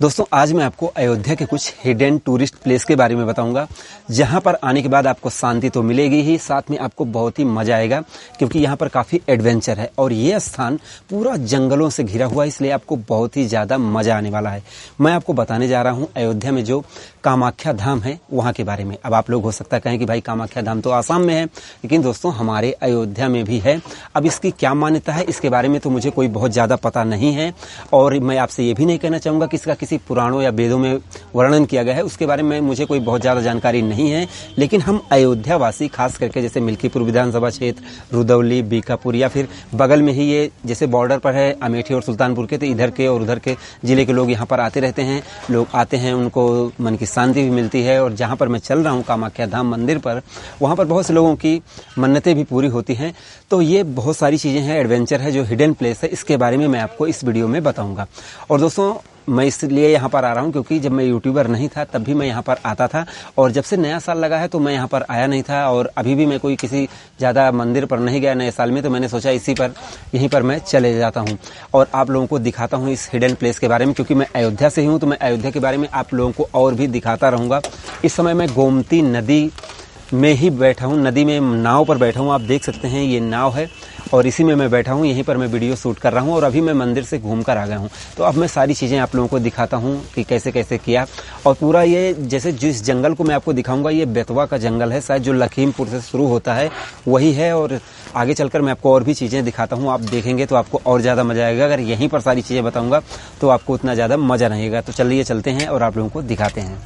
दोस्तों आज मैं आपको अयोध्या के कुछ हिडन टूरिस्ट प्लेस के बारे में बताऊंगा, जहां पर आने के बाद आपको शांति तो मिलेगी ही, साथ में आपको बहुत ही मजा आएगा क्योंकि यहां पर काफी एडवेंचर है और ये स्थान पूरा जंगलों से घिरा हुआ है, इसलिए आपको बहुत ही ज्यादा मजा आने वाला है। मैं आपको बताने जा रहा हूं अयोध्या में जो कामाख्या धाम है वहां के बारे में। अब आप लोग हो सकता है कहें कि भाई कामाख्या धाम तो आसाम में है, लेकिन दोस्तों हमारे अयोध्या में भी है। अब इसकी क्या मान्यता है इसके बारे में तो मुझे कोई बहुत ज्यादा पता नहीं है और मैं आपसे ये भी नहीं कहना चाहूंगा कि इसका पुराणों या वेदों में वर्णन किया गया है, उसके बारे में मुझे कोई बहुत ज्यादा जानकारी नहीं है। लेकिन हम अयोध्या वासी खास करके जैसे मिल्कीपुर विधानसभा क्षेत्र, रुदौली, बीकापुर या फिर बगल में ही ये जैसे बॉर्डर पर है अमेठी और सुल्तानपुर के, तो इधर के और उधर के जिले के लोग यहाँ पर आते रहते हैं। लोग आते हैं, उनको मन की शांति भी मिलती है। और जहाँ पर मैं चल रहा हूँ कामाख्या धाम मंदिर पर, वहाँ पर बहुत से लोगों की मन्नतें भी पूरी होती हैं। तो ये बहुत सारी चीजें हैं, एडवेंचर है, जो हिडन प्लेस है, इसके बारे में मैं आपको इस वीडियो में बताऊंगा। और दोस्तों मैं इसलिए यहाँ पर आ रहा हूँ क्योंकि जब मैं यूट्यूबर नहीं था तब भी मैं यहाँ पर आता था, और जब से नया साल लगा है तो मैं यहाँ पर आया नहीं था, और अभी भी मैं कोई किसी ज़्यादा मंदिर पर नहीं गया नए साल में, तो मैंने सोचा यहीं पर मैं चले जाता हूँ और आप लोगों को दिखाता हूँ इस हिडन प्लेस के बारे में। क्योंकि मैं अयोध्या से ही हूँ तो मैं अयोध्या के बारे में आप लोगों को और भी दिखाता रहूँगा। इस समय मैं गोमती नदी में ही बैठा हूँ, नदी में नाव पर बैठा हूँ। आप देख सकते हैं ये नाव है और इसी में मैं बैठा हूँ, यहीं पर मैं वीडियो शूट कर रहा हूँ और अभी मैं मंदिर से घूम कर आ गया हूँ। तो अब मैं सारी चीज़ें आप लोगों को दिखाता हूँ कि कैसे कैसे किया। और पूरा ये जैसे जिस जंगल को मैं आपको दिखाऊंगा ये बेतवा का जंगल है, शायद जो लखीमपुर से शुरू होता है वही है। और आगे चलकर मैं आपको और भी चीज़ें दिखाता हूँ, आप देखेंगे तो आपको और ज़्यादा मजा आएगा। अगर यहीं पर सारी चीज़ें बताऊँगा तो आपको उतना ज़्यादा मजा नहीं आएगा। तो चलिए चलते हैं और आप लोगों को दिखाते हैं।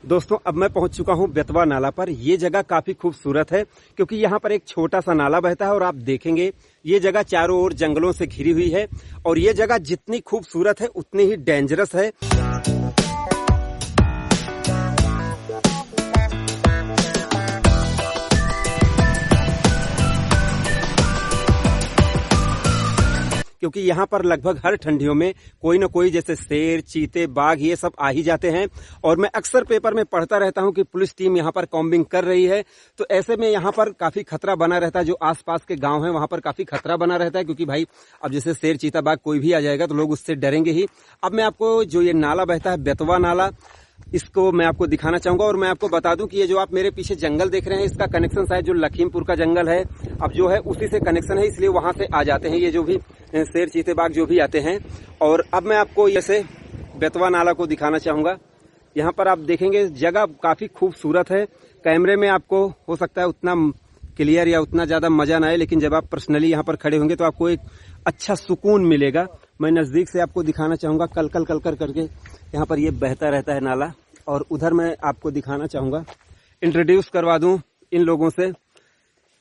दोस्तों अब मैं पहुंच चुका हूं बेतवा नाला पर। ये जगह काफी खूबसूरत है क्योंकि यहाँ पर एक छोटा सा नाला बहता है और आप देखेंगे ये जगह चारों ओर जंगलों से घिरी हुई है। और ये जगह जितनी खूबसूरत है उतनी ही डेंजरस है। क्योंकि यहाँ पर लगभग हर ठंडियों में कोई न कोई जैसे शेर, चीते, बाघ ये सब आ ही जाते हैं। और मैं अक्सर पेपर में पढ़ता रहता हूँ कि पुलिस टीम यहाँ पर कॉम्बिंग कर रही है। तो ऐसे में यहाँ पर काफी खतरा बना रहता है। जो आसपास के गांव हैं वहां पर काफी खतरा बना रहता है क्योंकि भाई अब जैसे शेर, चीता, बाघ कोई भी आ जाएगा तो लोग उससे डरेंगे ही। अब मैं आपको जो ये नाला बहता है बेतवा नाला, इसको मैं आपको दिखाना चाहूंगा। और मैं आपको बता दूं कि ये जो आप मेरे पीछे जंगल देख रहे हैं इसका कनेक्शन शायद जो लखीमपुर का जंगल है अब जो है उसी से कनेक्शन है, इसलिए वहां से आ जाते हैं ये जो भी शेर, चीते, बाघ जो भी आते हैं। और अब मैं आपको जैसे बेतवा नाला को दिखाना चाहूंगा। यहाँ पर आप देखेंगे जगह काफी खूबसूरत है। कैमरे में आपको हो सकता है उतना क्लियर या उतना ज्यादा मजा ना आए, लेकिन जब आप पर्सनली यहाँ पर खड़े होंगे तो आपको एक अच्छा सुकून मिलेगा। मैं नजदीक से आपको दिखाना चाहूंगा। कल कल कल कर करके यहाँ पर ये बहता रहता है नाला। और उधर मैं आपको दिखाना चाहूंगा, इंट्रोड्यूस करवा दूं इन लोगों से।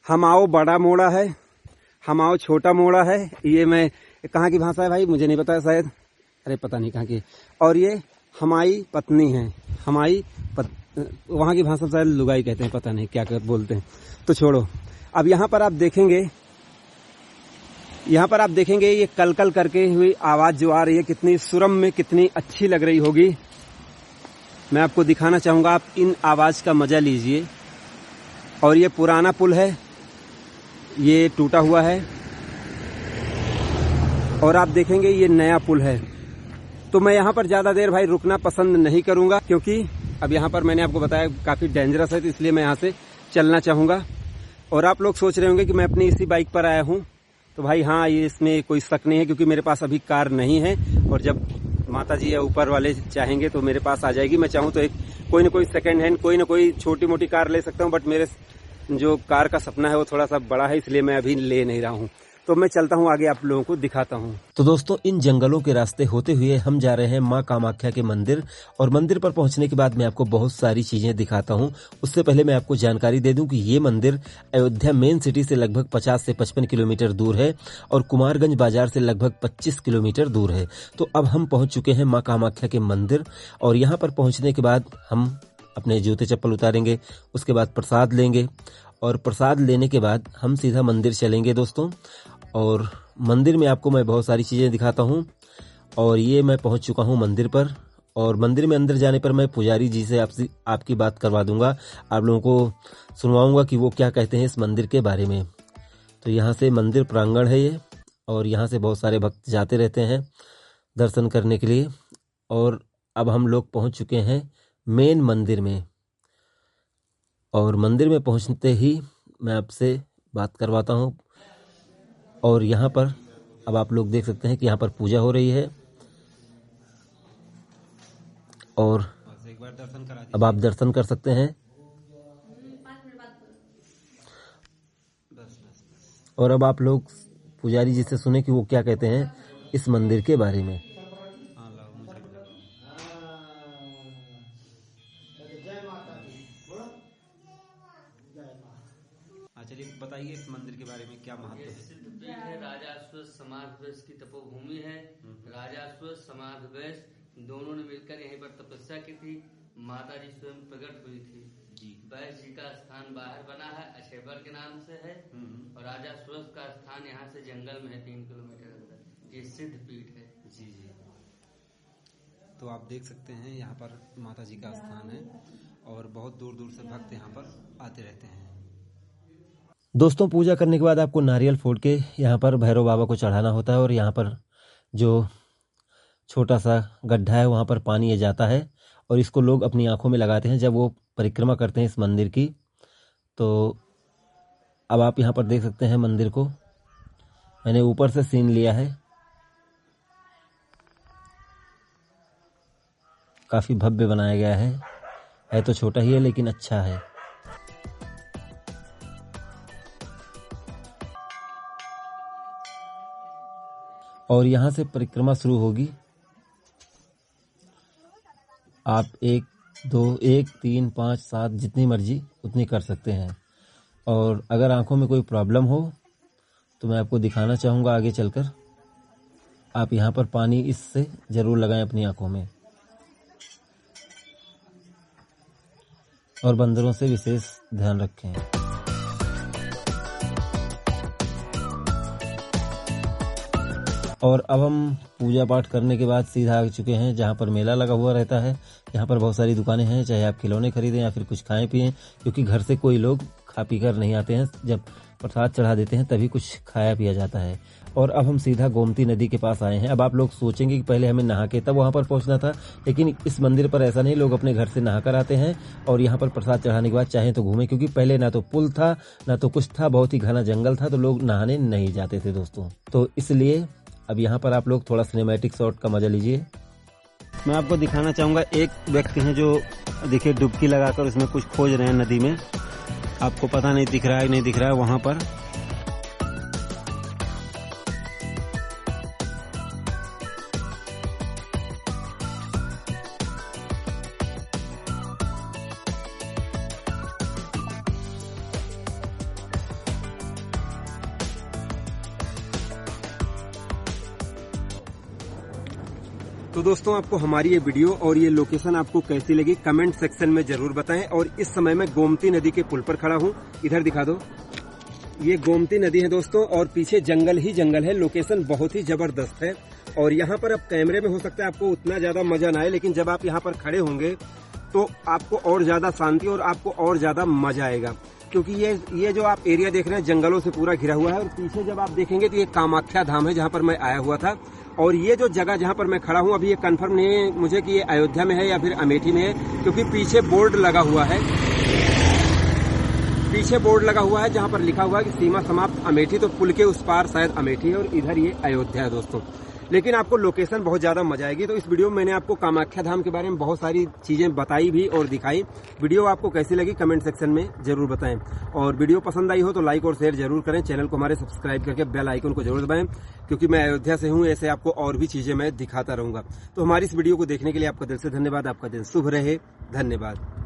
हमाओ बड़ा मोड़ा है, हमाओ छोटा मोड़ा है। ये मैं कहाँ की भाषा है भाई मुझे नहीं पता, शायद अरे पता नहीं कहाँ की। और ये हमाई पत्नी है, वहाँ की भाषा शायद लुगाई कहते हैं, पता नहीं क्या बोलते हैं, तो छोड़ो। अब यहाँ पर आप देखेंगे ये कल कल करके हुई आवाज जो आ रही है कितनी सुरम में कितनी अच्छी लग रही होगी। मैं आपको दिखाना चाहूंगा, आप इन आवाज का मजा लीजिए। और ये पुराना पुल है, ये टूटा हुआ है। और आप देखेंगे ये नया पुल है। तो मैं यहाँ पर ज्यादा देर भाई रुकना पसंद नहीं करूंगा क्योंकि अब यहाँ पर मैंने आपको बताया काफी डेंजरस है, तो इसलिए मैं यहाँ से चलना चाहूंगा। और आप लोग सोच रहे होंगे कि मैं अपनी इसी बाइक पर आया हूँ, तो भाई हाँ ये इसमें कोई शक नहीं है क्योंकि मेरे पास अभी कार नहीं है। और जब माता जी या ऊपर वाले चाहेंगे तो मेरे पास आ जाएगी। मैं चाहूँ तो एक कोई न कोई सेकंड हैंड कोई न कोई छोटी मोटी कार ले सकता हूँ, बट मेरे जो कार का सपना है वो थोड़ा सा बड़ा है, इसलिए मैं अभी ले नहीं रहा हूँ। तो मैं चलता हूँ आगे, आप लोगों को दिखाता हूँ। तो दोस्तों, इन जंगलों के रास्ते होते हुए हम जा रहे हैं माँ कामाख्या के मंदिर, और मंदिर पर पहुंचने के बाद मैं आपको बहुत सारी चीजें दिखाता हूँ। उससे पहले मैं आपको जानकारी दे दूं कि ये मंदिर अयोध्या मेन सिटी से लगभग 50 से 55 किलोमीटर दूर है और कुमारगंज बाजार से लगभग 25 किलोमीटर दूर है। तो अब हम पहुंच चुके हैं माँ कामाख्या के मंदिर, और यहाँ पर पहुंचने के बाद हम अपने जूते चप्पल उतारेंगे, उसके बाद प्रसाद लेंगे, और प्रसाद लेने के बाद हम सीधा मंदिर चलेंगे दोस्तों। और मंदिर में आपको मैं बहुत सारी चीज़ें दिखाता हूँ। और ये मैं पहुँच चुका हूँ मंदिर पर, और मंदिर में अंदर जाने पर मैं पुजारी जी से आपकी बात करवा दूंगा, आप लोगों को सुनवाऊंगा कि वो क्या कहते हैं इस मंदिर के बारे में। तो यहाँ से मंदिर प्रांगण है ये, और यहाँ से बहुत सारे भक्त जाते रहते हैं दर्शन करने के लिए। और अब हम लोग पहुँच चुके हैं मेन मंदिर में, और मंदिर में पहुँचते ही मैं आपसे बात करवाता हूँ। और यहाँ पर अब आप लोग देख सकते हैं कि यहाँ पर पूजा हो रही है, और अब आप दर्शन कर सकते हैं। और अब आप लोग पुजारी जी से सुने कि वो क्या कहते हैं इस मंदिर के बारे में। चलिए बताइए इस मंदिर के बारे में क्या महत्व है। सिद्ध पीठ है, राजा अश्वत्थ समाधवेश की तपोभूमि है। राजा अश्वत्थ समाधवेश दोनों ने मिलकर यहीं पर तपस्या की थी। माता जी स्वयं प्रकट हुई थी। वैश्य जी का स्थान बाहर बना है, अक्षयबर के नाम से है, और राजा अश्वत्थ का स्थान यहाँ से जंगल में है 3 किलोमीटर अंदर। ये सिद्ध पीठ है। जी जी, तो आप देख सकते हैं यहाँ पर माता जी का स्थान है, और बहुत दूर दूर से भक्त यहाँ पर आते रहते हैं। दोस्तों, पूजा करने के बाद आपको नारियल फोड़ के यहाँ पर भैरव बाबा को चढ़ाना होता है, और यहाँ पर जो छोटा सा गड्ढा है वहाँ पर पानी ये जाता है, और इसको लोग अपनी आंखों में लगाते हैं जब वो परिक्रमा करते हैं इस मंदिर की। तो अब आप यहाँ पर देख सकते हैं मंदिर को, मैंने ऊपर से सीन लिया है। काफ़ी भव्य बनाया गया है तो छोटा ही है लेकिन अच्छा है। और यहाँ से परिक्रमा शुरू होगी। आप 1, 2, 1, 3, 5, 7 जितनी मर्जी उतनी कर सकते हैं। और अगर आंखों में कोई प्रॉब्लम हो तो मैं आपको दिखाना चाहूँगा आगे चलकर। आप यहाँ पर पानी इससे ज़रूर लगाएं अपनी आंखों में, और बंदरों से विशेष ध्यान रखें। और अब हम पूजा पाठ करने के बाद सीधा आ चुके हैं जहाँ पर मेला लगा हुआ रहता है। यहाँ पर बहुत सारी दुकानें हैं, चाहे आप खिलौने खरीदें या फिर कुछ खाएं पिएं, क्योंकि घर से कोई लोग खा पी कर नहीं आते हैं। जब प्रसाद चढ़ा देते हैं तभी कुछ खाया पिया जाता है। और अब हम सीधा गोमती नदी के पास आए हैं। अब आप लोग सोचेंगे कि पहले हमें नहा के तब वहाँ पर पहुँचना था, लेकिन इस मंदिर पर ऐसा नहीं, लोग अपने घर से नहा कर आते हैं और यहाँ पर प्रसाद चढ़ाने के बाद चाहें तो घूमें, क्योंकि पहले ना तो पुल था ना तो कुछ था, बहुत ही घना जंगल था, तो लोग नहाने नहीं जाते थे दोस्तों। तो इसलिए अब यहाँ पर आप लोग थोड़ा सिनेमैटिक शॉट का मजा लीजिए। मैं आपको दिखाना चाहूँगा, एक व्यक्ति हैं जो देखिए डुबकी लगाकर उसमें कुछ खोज रहे हैं नदी में। आपको पता नहीं दिख रहा है नहीं दिख रहा है वहाँ पर। तो दोस्तों, आपको हमारी ये वीडियो और ये लोकेशन आपको कैसी लगी कमेंट सेक्शन में जरूर बताएं। और इस समय मैं गोमती नदी के पुल पर खड़ा हूँ, इधर दिखा दो, ये गोमती नदी है दोस्तों, और पीछे जंगल ही जंगल है। लोकेशन बहुत ही जबरदस्त है, और यहाँ पर अब कैमरे में हो सकता है आपको उतना ज्यादा मजा ना आए, लेकिन जब आप यहाँ पर खड़े होंगे तो आपको और ज्यादा शांति और आपको और ज्यादा मजा आएगा, क्योंकि ये जो आप एरिया देख रहे हैं जंगलों से पूरा घिरा हुआ है। और पीछे जब आप देखेंगे तो ये कामाख्या धाम है जहाँ पर मैं आया हुआ था। और ये जो जगह जहाँ पर मैं खड़ा हूँ अभी ये कंफर्म नहीं है मुझे कि ये अयोध्या में है या फिर अमेठी में है, क्योंकि पीछे बोर्ड लगा हुआ है, पीछे बोर्ड लगा हुआ है जहाँ पर लिखा हुआ है कि सीमा समाप्त अमेठी। तो पुल के उस पार शायद अमेठी है और इधर ये अयोध्या है दोस्तों। लेकिन आपको लोकेशन बहुत ज्यादा मजा आएगी। तो इस वीडियो में मैंने आपको कामाख्या धाम के बारे में बहुत सारी चीजें बताई भी और दिखाई। वीडियो आपको कैसी लगी कमेंट सेक्शन में जरूर बताएं, और वीडियो पसंद आई हो तो लाइक और शेयर जरूर करें। चैनल को हमारे सब्सक्राइब करके बेल आइकन को जरूर दबाएं, क्योंकि मैं अयोध्या से हूं, ऐसे आपको और भी चीजें मैं दिखाता रहूंगा। तो हमारी इस वीडियो को देखने के लिए आपका दिल से धन्यवाद। आपका दिन शुभ रहे। धन्यवाद।